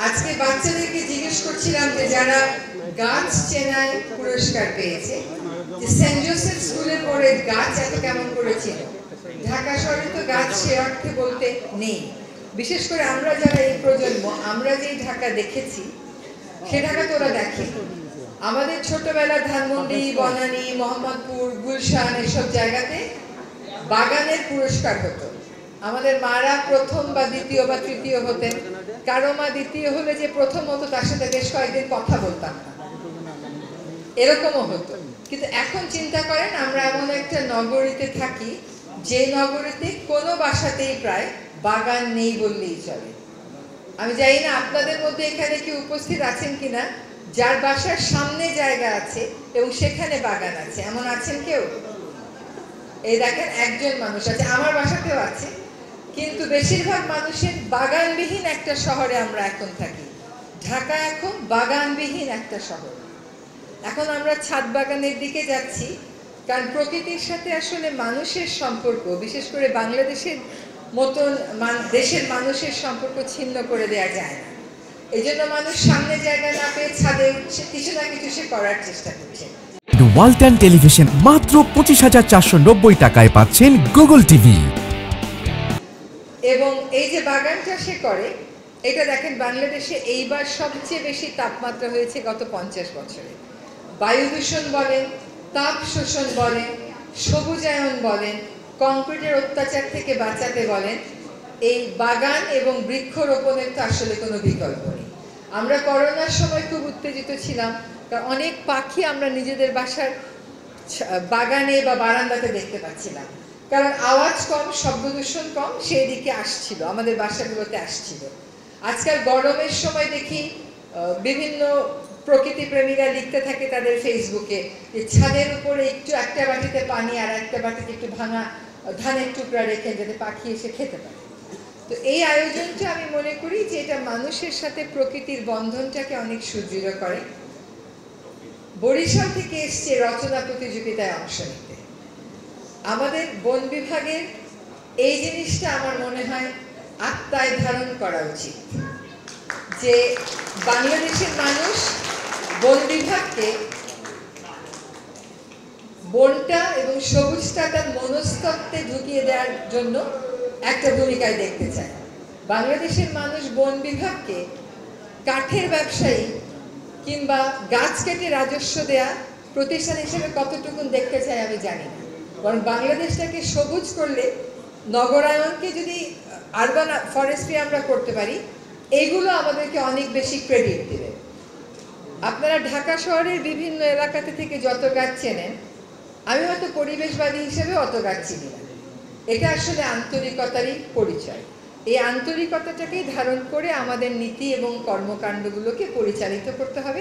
আজকে বাচ্চাদেরকে জিজ্ঞেস করছিলাম যে যারা গাছ চেনায় পুরস্কার পেয়েছে, যে সেন্ট জোসেফ স্কুলে পড়ে গাছ এত কেমন করেছিল। ঢাকা শহরে তো গাছ সে অর্থে বলতে নেই। বিশেষ করে আমরা যারা এই প্রজন্ম, আমরা যেই ঢাকা দেখেছি সে ঢাকা তো ওরা দেখে। আমাদের ছোটবেলা ধানমন্ডি, বনানী, মোহাম্মদপুর, গুলশান এসব জায়গাতে বাগানের পুরস্কার হতো। আমাদের মারা প্রথম বা দ্বিতীয় বা তৃতীয় হতেন, কারো মা দ্বিতীয় হলে যে প্রথম হতো তার সাথে বেশ কয়েকদিন কথা বলতাম না, এরকমও হতো। কিন্তু এখন চিন্তা করেন, আমরা এমন একটা নগরীতে থাকি যে নগরীতে কোনো বাসাতেই প্রায় বাগান নেই বললেই চলে। আমি জানি না আপনাদের মধ্যে এখানে কি উপস্থিত আছেন কিনা যার বাসার সামনে জায়গা আছে এবং সেখানে বাগান আছে, এমন আছেন কেউ? এই দেখেন একজন মানুষ আছে, আমার বাসাতেও আছে। কিন্তু বেশিরভাগ মানুষের বাগানবিহীন একটা শহরে আমরা এখন থাকি। ঢাকা এখন বাগানবিহীন একটা শহর। এখন আমরা ছাদ বাগানের দিকে যাচ্ছি, কারণ প্রকৃতির সাথে আসলে মানুষের সম্পর্ক, বিশেষ করে বাংলাদেশের মতন দেশের মানুষের সম্পর্ক ছিন্ন করে দেওয়া যায় না। এই জন্য মানুষ সামনে জায়গা না পেয়ে ছাদে কিছু না কিছু সে করার চেষ্টা করছে। ওয়ালটন টেলিভিশন মাত্র 25,490 টাকায় পাচ্ছেন গুগল টিভি। এবং এই যে বাগানটা সে করে, এটা দেখেন বাংলাদেশে এইবার সবচেয়ে বেশি তাপমাত্রা হয়েছে গত 50 বছরে। বায়ু দূষণ বলেন, তাপ শোষণ বলেন, সবুজায়ন বলেন, কংক্রিটের অত্যাচার থেকে বাঁচাতে বলেন, এই বাগান এবং বৃক্ষরোপণের তো আসলে কোনো বিকল্প নেই। আমরা করোনার সময় খুব উত্তেজিত ছিলাম, কারণ অনেক পাখি আমরা নিজেদের বাসার বাগানে বা বারান্দাতে দেখতে পাচ্ছিলাম, কারণ আওয়াজ কম, শব্দ দূষণ কম, সেই দিকে আসছিল, আমাদের বাসাগুলোতে আসছিল। আজকাল গরমের সময় দেখি বিভিন্ন প্রকৃতি প্রেমীরা লিখতে থাকে তাদের ফেসবুকে যে ছাদের উপরে একটু একটা বাটিতে পানি আর একটা বাটিতে একটু ভাঙা ধানের টুকরা রেখে যাতে পাখি এসে খেতে পারে। তো এই আয়োজনটা আমি মনে করি যে এটা মানুষের সাথে প্রকৃতির বন্ধনটাকে অনেক সুদৃঢ় করে। বরিশাল থেকে এসছে রচনা প্রতিযোগিতায় অংশ নিতে। আমাদের বন বিভাগের এই জিনিসটা আমার মনে হয় আত্মায় ধারণ করা উচিত, যে বাংলাদেশের মানুষ বন বিভাগকে বনটা এবং সবুজটা তার মনস্তত্ত্বে ঢুকিয়ে দেওয়ার জন্য একটা ভূমিকায় দেখতে চায়। বাংলাদেশের মানুষ বন বিভাগকে কাঠের ব্যবসায়ী কিংবা গাছ কেটে রাজস্ব দেয়া প্রতিষ্ঠান হিসেবে কতটুকু দেখতে চায় আমি জানি না। বরং বাংলাদেশটাকে সবুজ করলে, নগরায়নকে যদি আরবান ফরেস্ট্রি আমরা করতে পারি, এইগুলো আমাদেরকে অনেক বেশি ক্রেডিট দেবে। আপনারা ঢাকা শহরের বিভিন্ন এলাকাতে থেকে যত গাছ চেনেন, আমি হয়তো পরিবেশবাদী হিসেবে অত গাছ চিনি না। এটা আসলে আন্তরিকতারই পরিচয়। এই আন্তরিকতাটাকেই ধারণ করে আমাদের নীতি এবং কর্মকাণ্ডগুলোকে পরিচালিত করতে হবে।